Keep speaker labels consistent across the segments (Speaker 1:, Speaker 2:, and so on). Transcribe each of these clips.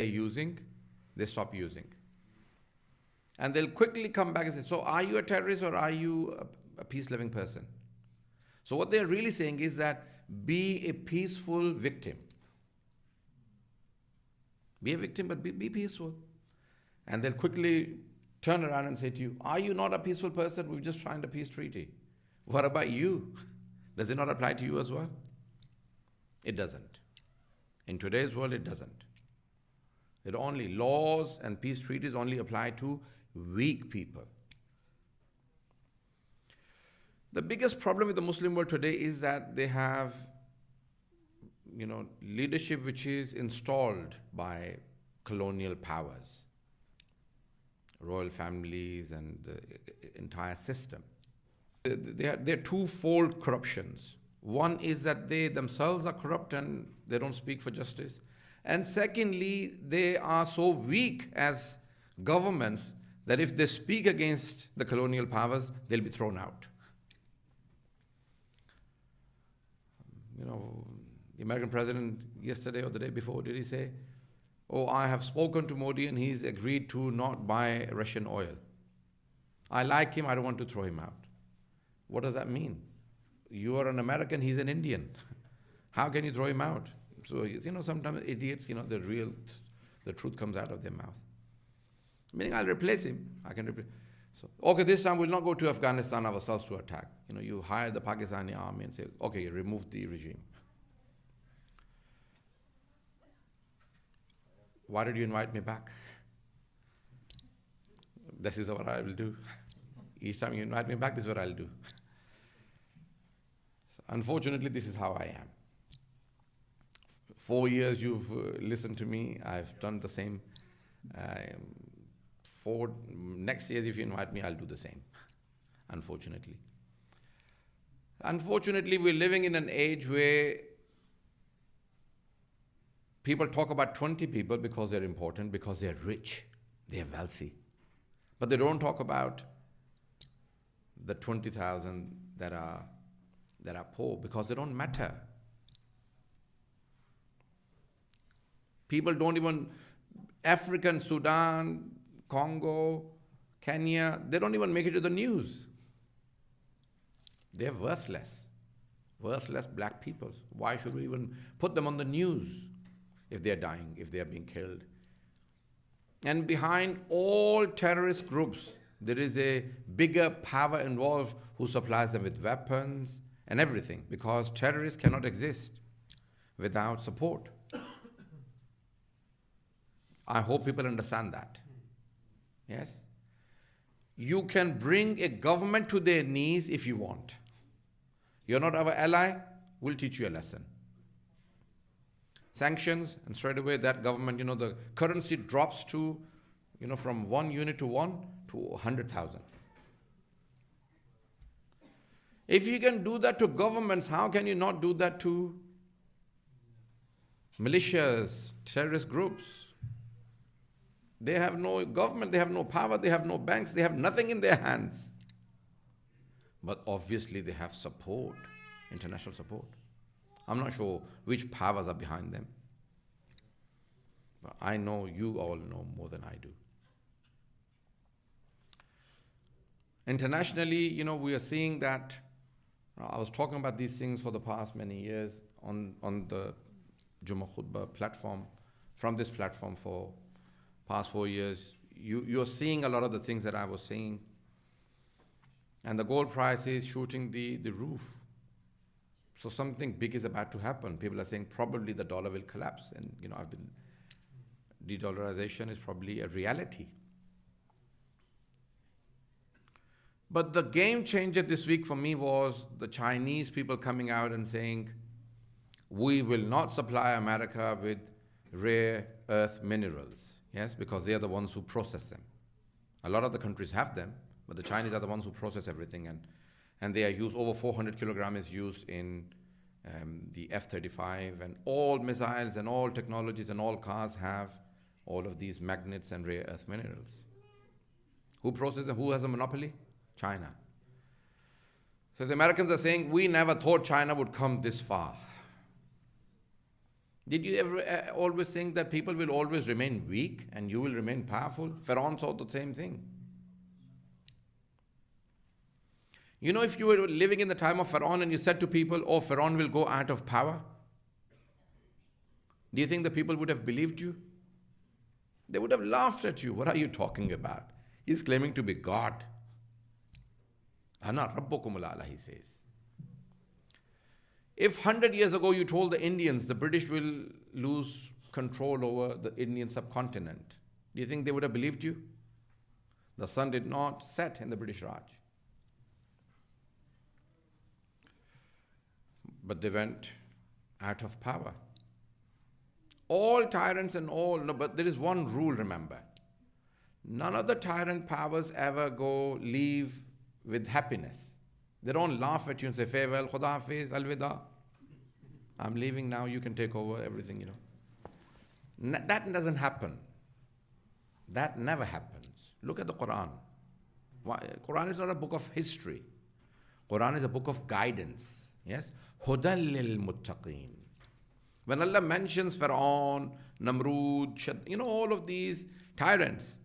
Speaker 1: they're using, they stop using. And they'll quickly come back and say, so are you a terrorist or are you a peace-loving person? So what they're really saying is that be a peaceful victim. Be a victim, but be peaceful. And they'll quickly turn around and say to you, are you not a peaceful person? We've just signed a peace treaty. What about you? Does it not apply to you as well? It doesn't. In today's world, it doesn't. It only, laws and peace treaties only apply to weak people. The biggest problem with the Muslim world today is that they have, leadership which is installed by colonial powers, royal families and the entire system. There are twofold corruptions. One is that they themselves are corrupt and they don't speak for justice. And secondly, they are so weak as governments that if they speak against the colonial powers, they'll be thrown out. The American president yesterday or the day before, did he say, oh, I have spoken to Modi and he's agreed to not buy Russian oil. I like him, I don't want to throw him out. What does that mean? You are an American, he's an Indian. How can you throw him out? So, sometimes idiots, the truth comes out of their mouth. Meaning, I'll replace him. I can replace. So, okay, this time we'll not go to Afghanistan ourselves to attack. You hire the Pakistani army and say, okay, remove the regime. Why did you invite me back? This is what I will do. Each time you invite me back, this is what I'll do. So unfortunately, this is how I am. 4 years you've listened to me. I've done the same. Next year, if you invite me, I'll do the same. Unfortunately. Unfortunately, we're living in an age where people talk about 20 people because they're important, because they're rich, they're wealthy. But they don't talk about the 20,000 that are poor because they don't matter. People don't even, African, Sudan, Congo, Kenya, they don't even make it to the news. They're worthless black people. Why should we even put them on the news if they're dying, if they're being killed? And behind all terrorist groups, there is a bigger power involved who supplies them with weapons and everything, because terrorists cannot exist without support. I hope people understand that. Yes? You can bring a government to their knees if you want. You're not our ally, we'll teach you a lesson. Sanctions, and straight away that government, the currency drops to, from 1 unit to 100,000. If you can do that to governments, how can you not do that to militias, terrorist groups? They have no government, they have no power, they have no banks, they have nothing in their hands. But obviously they have support, international support. I'm not sure which powers are behind them. But I know you all know more than I do. Internationally, we are seeing that, I was talking about these things for the past many years on the Khutba platform, from this platform for past 4 years. You're seeing a lot of the things that I was saying. And the gold price is shooting the roof. So something big is about to happen. People are saying probably the dollar will collapse. And, de-dollarization is probably a reality. But the game changer this week for me was the Chinese people coming out and saying, we will not supply America with rare earth minerals. Yes, because they are the ones who process them. A lot of the countries have them, but the Chinese are the ones who process everything. And they are used, over 400 kilograms is used in the F-35, and all missiles and all technologies and all cars have all of these magnets and rare earth minerals. Who processes them? Who has a monopoly? China. So the Americans are saying, we never thought China would come this far. Did you ever always think that people will always remain weak and you will remain powerful? Pharaoh thought the same thing. You know, if you were living in the time of Pharaoh and you said to people, oh, Pharaoh will go out of power, do you think the people would have believed you? They would have laughed at you. What are you talking about? He's claiming to be God. Ana Rabbukumul A'la, he says. If 100 years ago you told the Indians the British will lose control over the Indian subcontinent, do you think they would have believed you? The sun did not set in the British Raj. But they went out of power. All tyrants and all, no, but there is one rule, remember. None of the tyrant powers ever leave with happiness. They don't laugh at you and say, farewell, Khuda Hafiz, Alvida. I'm leaving now, you can take over everything, you know. That doesn't happen. That never happens. Look at the Quran. Quran is not a book of history. Quran is a book of guidance. Yes? Hudan lil muttaqeen. When Allah mentions Pharaoh, Namrud, you know, all of these tyrants,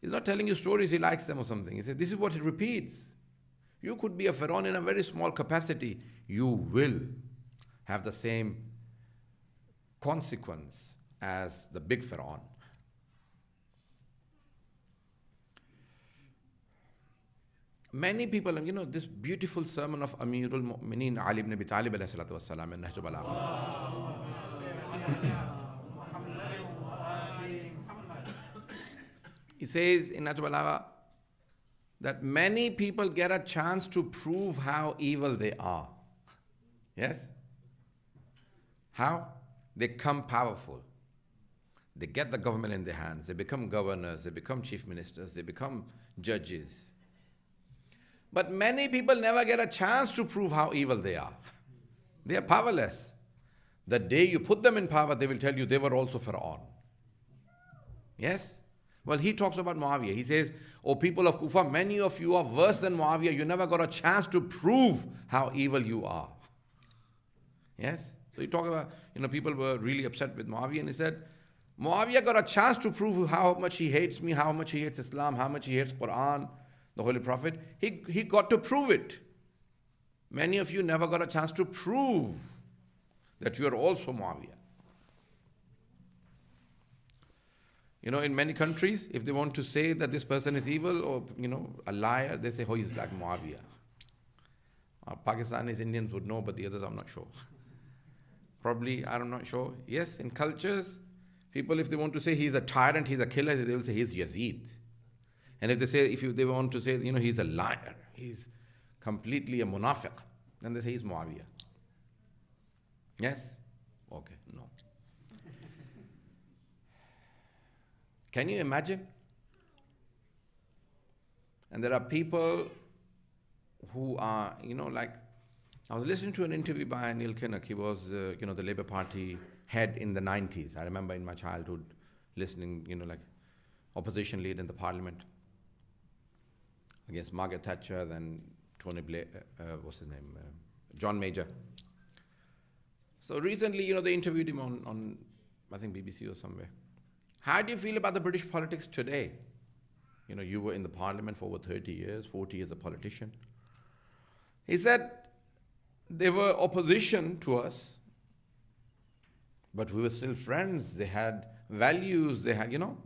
Speaker 1: He's not telling you stories, He likes them or something. He says, this is what He repeats. You could be a Pharaoh in a very small capacity. You will have the same consequence as the big Pharaoh. Many people, you know, this beautiful sermon of Amirul Mu'mineen Ali ibn Abi Talib alayhi salatu wassalam in Nahj al-Balagha. He says in Nahj al-Balagha that many people get a chance to prove how evil they are. Yes? How? They become powerful. They get the government in their hands. They become governors. They become chief ministers. They become judges. But many people never get a chance to prove how evil they are. They are powerless. The day you put them in power, they will tell you they were also Pharaoh. Yes? Well, he talks about Muawiyah. He says, oh, people of Kufa, many of you are worse than Muawiyah. You never got a chance to prove how evil you are. Yes? So you talk about, you know, people were really upset with Muawiyah, and he said, Muawiyah got a chance to prove how much he hates me, how much he hates Islam, how much he hates Quran, the Holy Prophet. He got to prove it. Many of you never got a chance to prove that you are also Muawiyah. You know, in many countries, if they want to say that this person is evil or, you know, a liar, they say, oh, he's like Muawiyah. Pakistanis, Indians would know, but the others I'm not sure. Probably, I'm not sure. Yes, in cultures, people, if they want to say he's a tyrant, he's a killer, they will say he's Yazid. And if they want to say, you know, he's a liar, he's completely a munafiq, then they say he's Muawiyah. Yes? Okay, no. Can you imagine? And there are people who are, you know, like, I was listening to an interview by Neil Kinnock. He was, you know, the Labour Party head in the 90s. I remember in my childhood listening, you know, like opposition leader in the parliament against Margaret Thatcher, then Tony Blair, what's his name? John Major. So recently, you know, they interviewed him on I think BBC or somewhere. How do you feel about the British politics today? You know, you were in the parliament for over 30 years, 40 years a politician. He said, they were opposition to us, but we were still friends. They had values, they had, you know.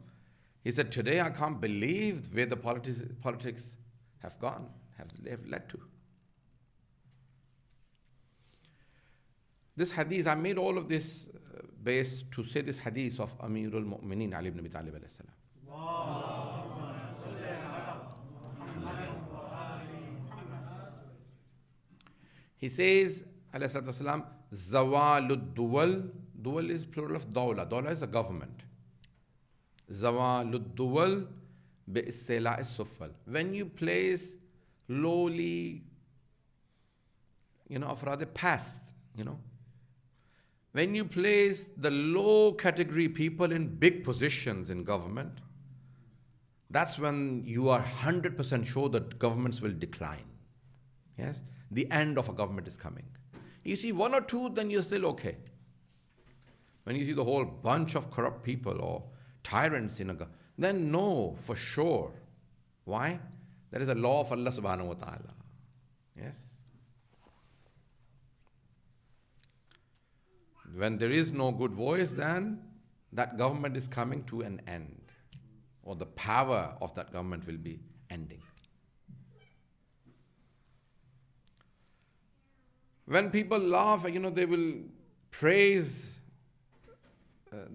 Speaker 1: He said, today I can't believe where the politics have gone, have led to. This hadith, I made all of this based to say this hadith of Amirul Mu'mineen Ali ibn Abi Talib alayhi salam. He says, alayhi salatu wasalam, Zawalud Duwal. Duwal is plural of Dawla. Dawla is a government. Zawalud Duwal bi'istila as-suffal. When you place lowly, you know, afrad past, you know, when you place the low category people in big positions in government, that's when you are 100% sure that governments will decline. Yes? The end of a government is coming. You see one or two, then you're still okay. when you see the whole bunch of corrupt people or tyrants in a then know for sure. Why? There is a law of Allah subhanahu wa ta'ala. Yes? When there is no good voice, then that government is coming to an end. Or the power of that government will be ending. When people laugh, they will praise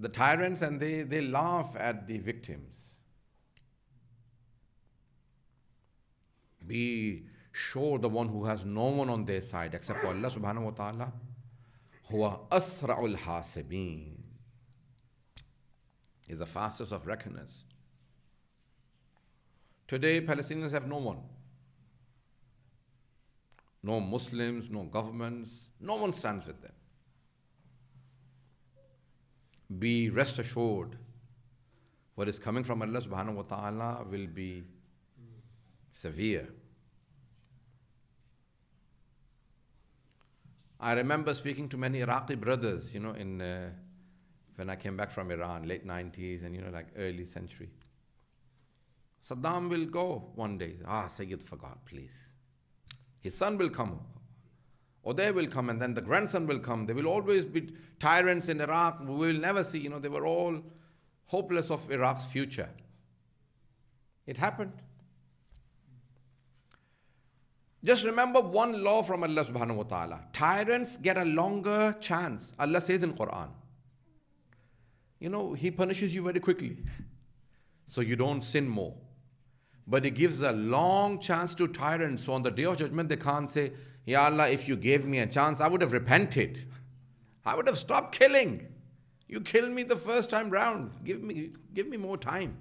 Speaker 1: the tyrants and they laugh at the victims. Be sure the one who has no one on their side except for Allah subhanahu wa ta'ala, huwa asra'ul hasibin, is the fastest of reckoners. Today, Palestinians have no one. No Muslims, no governments, no one stands with them. Be rest assured, what is coming from Allah subhanahu wa ta'ala will be severe. I remember speaking to many Iraqi brothers, when I came back from Iran, late 90s and like early century. Saddam will go one day. Syed forgot, please. His son will come, or they will come, and then the grandson will come. There will always be tyrants in Iraq. We will never see, they were all hopeless of Iraq's future. It happened. Just remember one law from Allah subhanahu wa ta'ala. Tyrants get a longer chance. Allah says in Quran, He punishes you very quickly, so you don't sin more. But He gives a long chance to tyrants. So on the Day of Judgment, they can't say, Ya Allah, if you gave me a chance, I would have repented. I would have stopped killing. You killed me the first time round. Give me more time.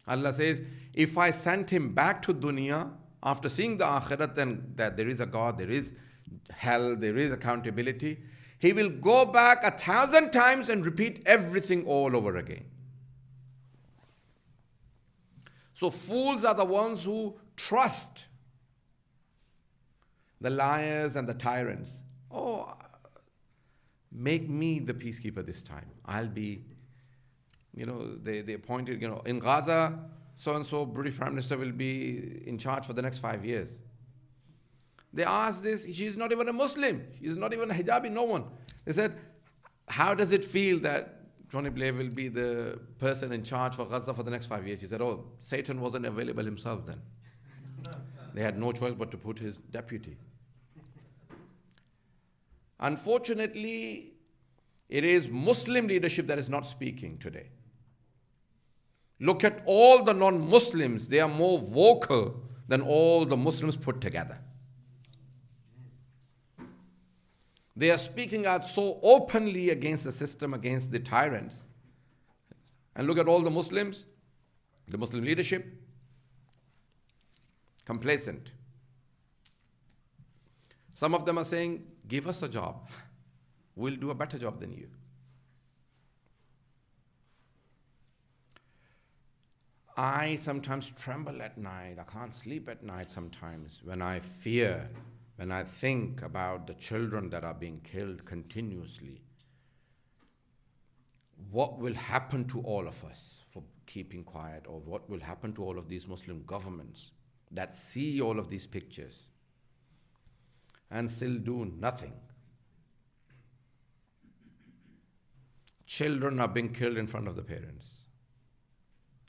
Speaker 1: Allah says, if I sent him back to dunya, after seeing the akhirat, then that there is a God, there is hell, there is accountability, he will go back 1,000 times and repeat everything all over again. So fools are the ones who trust the liars and the tyrants. Make me the peacekeeper this time. I'll be, they appointed, in Gaza, so-and-so British Prime Minister will be in charge for the next 5 years. They asked this, she's not even a Muslim. She's not even a hijabi, no one. They said, how does it feel that Tony Blair will be the person in charge for Gaza for the next 5 years? He said, Satan wasn't available himself then. They had no choice but to put his deputy. Unfortunately, it is Muslim leadership that is not speaking today. Look at all the non-Muslims. They are more vocal than all the Muslims put together. They are speaking out so openly against the system, against the tyrants. And look at all the Muslims, the Muslim leadership, complacent. Some of them are saying, give us a job. We'll do a better job than you. I sometimes tremble at night. I can't sleep at night sometimes when I fear, when I think about the children that are being killed continuously. What will happen to all of us for keeping quiet, or what will happen to all of these Muslim governments that see all of these pictures and still do nothing? Children are being killed in front of the parents.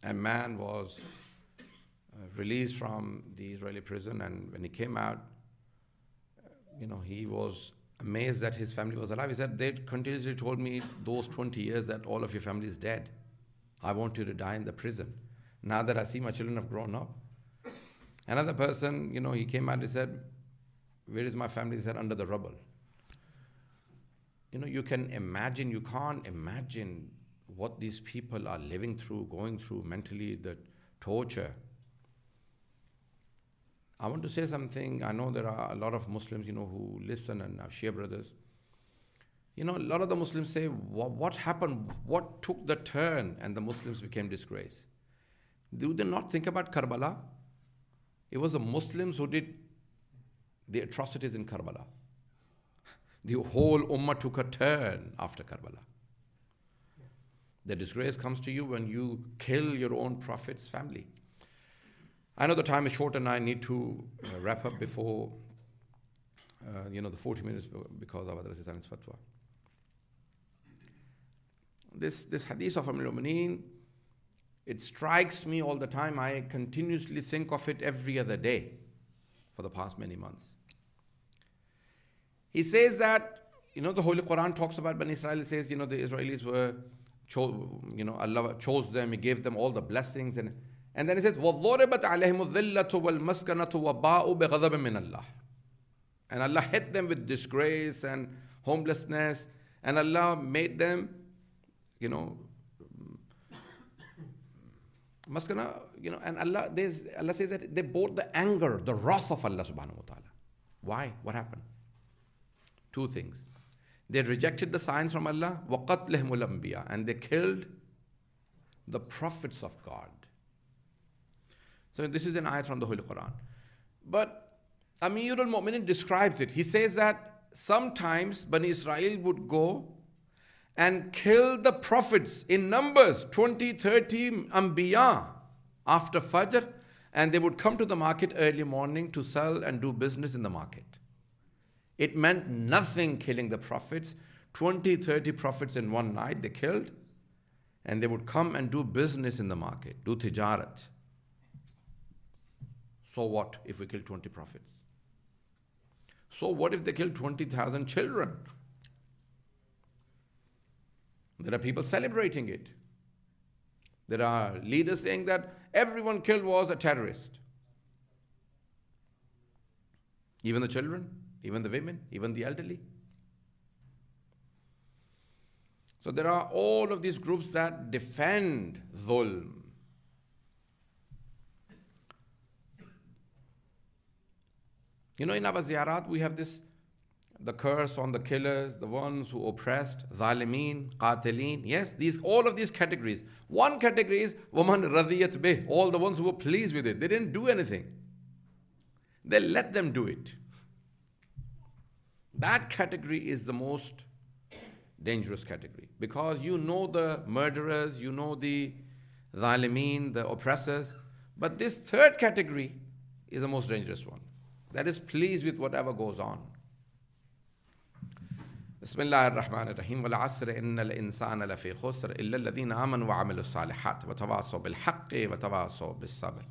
Speaker 1: A man was released from the Israeli prison, and when he came out, he was amazed that his family was alive. He said, they continuously told me those 20 years that all of your family is dead. I want you to die in the prison. Now that I see my children have grown up. Another person, he came out, he said, where is my family? He said, under the rubble. You can imagine, you can't imagine what these people are living through, going through mentally, the torture. I want to say something. I know there are a lot of Muslims, who listen, and Shia brothers. A lot of the Muslims say, what happened? What took the turn and the Muslims became disgraced? Do they not think about Karbala? It was the Muslims who did the atrocities in Karbala. The whole Ummah took a turn after Karbala. The disgrace comes to you when you kill your own Prophet's family. I know the time is short and I need to wrap up before the 40 minutes because of Adras Isan's fatwa. This hadith of Amir al-Mu'mineen, it strikes me all the time. I continuously think of it every other day for the past many months. He says that, the Holy Quran talks about Bani Israel. It says, the Israelis were, Allah chose them, He gave them all the blessings. And then He says, وَضُرِبَتْ عَلَيْهِمُ الذِّلَّةُ وَالْمَسْكَنَةُ وَبَاءُوا بِغَضَبٍ مِّنَ اللَّهِ. And Allah hit them with disgrace and homelessness. And Allah made them, maskana, and Allah says that they bore the anger, the wrath of Allah subhanahu wa ta'ala. Why? What happened? Two things. They rejected the signs from Allah, وَقَتْلِهِمُ الْأَنْبِيَاءَ, and they killed the prophets of God. So this is an ayat from the Holy Quran. But Amir al-Mu'mineen describes it. He says that sometimes Bani Israel would go and kill the prophets in numbers, 20, 30 Anbiya after Fajr, and they would come to the market early morning to sell and do business in the market. It meant nothing killing the prophets. 20, 30 prophets in one night they killed, and they would come and do business in the market, do tijarat. So what if we kill 20 prophets? So what if they kill 20,000 children? There are people celebrating it. There are leaders saying that everyone killed was a terrorist. Even the children, even the women, even the elderly. So there are all of these groups that defend dhulm. In our ziyarat, we have the curse on the killers, the ones who oppressed, zalimeen, qatilin. Yes, all of these categories. One category is waman radiyat bih, all the ones who were pleased with it. They didn't do anything. They let them do it. That category is the most dangerous category, because you know the murderers, you know the zalimeen, the oppressors, but this third category is the most dangerous one. That is pleased with whatever goes on. بسم الله الرحمن الرحيم والعصر إن الإنسان لفي خسر إلا الذين آمنوا وعملوا الصالحات وتواصوا بالحق وتواصوا بالصبر